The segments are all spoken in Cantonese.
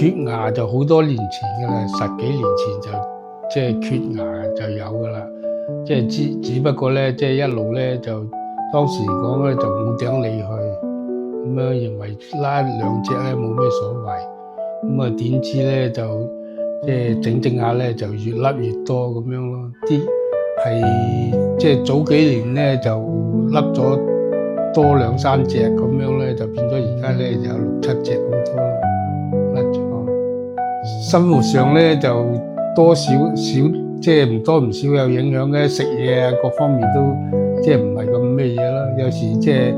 缺牙就好多年前噶啦，10幾年前就即係缺牙就有噶啦，即係只不過咧，即係一路咧就當時講咧就冇頂理佢，咁樣認為拉兩隻咧冇咩所謂，咁啊點知咧就即係整下咧就越甩越多咁樣咯，啲係即係早幾年咧就甩咗多2、3隻咁樣咧，就變咗而家咧有6、7隻咁多啦，甩咗。生活上咧就多少即係唔多唔少有影響嘅，食嘢啊各方面都即係唔係咁咩嘢啦。有時即係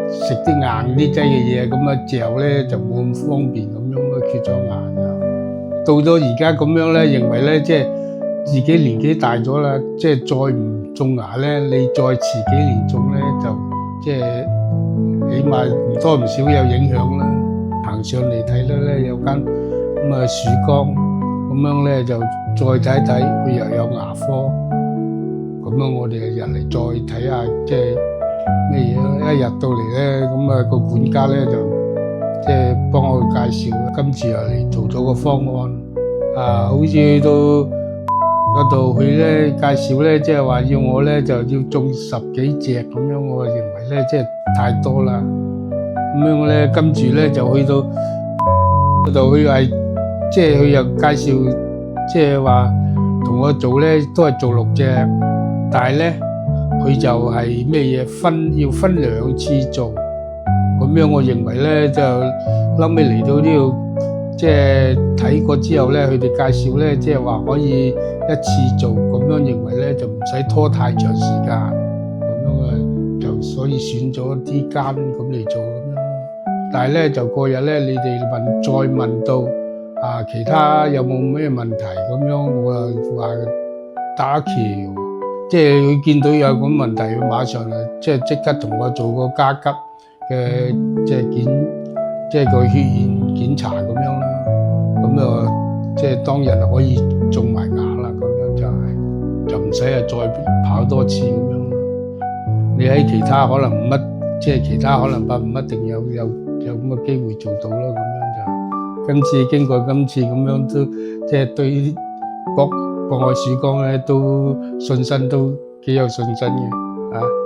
食啲硬啲劑嘅嘢，咁啊嚼咧就冇咁方便咁樣咯，缺咗牙就。到咗而家咁樣咧，認為咧即係自己年紀大咗啦，即係再唔種牙咧，你再遲幾年種咧就即係起碼唔多唔少有影響啦。行上嚟睇到咧有間咁啊曙光，咁樣咧就再睇睇，佢又有牙科，咁樣我哋日嚟再睇下即係咩嘢咯。一入到嚟咧，咁啊個管家咧就即係幫我介紹，今次又嚟做咗個方案，好似去到嗰度佢咧介紹咧，即係話要我咧就要種10幾隻咁樣，我認為咧即係太多啦。咁樣咧跟住咧就去到嗰度，佢係即係佢又介紹，即係話同我做咧都係做6隻，但係咧佢就係咩嘢要分2次做，咁樣我認為咧就後尾嚟到呢度即係睇過之後咧，佢哋介紹咧即係話可以一次做，咁樣認為咧就唔使拖太長時間，咁樣啊就所以選咗啲間咁嚟做咁樣。但係咧就嗰日咧你哋再問到其他有冇咩問題咁樣，我就話打橋，即係佢見到有咁問題，佢馬上即刻同我做個加急嘅即係個血液檢查咁樣啦，咁就即係當日可以種埋牙啦，咁樣就唔使再跑多次咁樣。你喺其他可能即係其他可能唔一定有咁嘅機會做到咯，咁樣就。經過今次咁樣都即係對博愛曙光咧都信心都幾有信心嘅。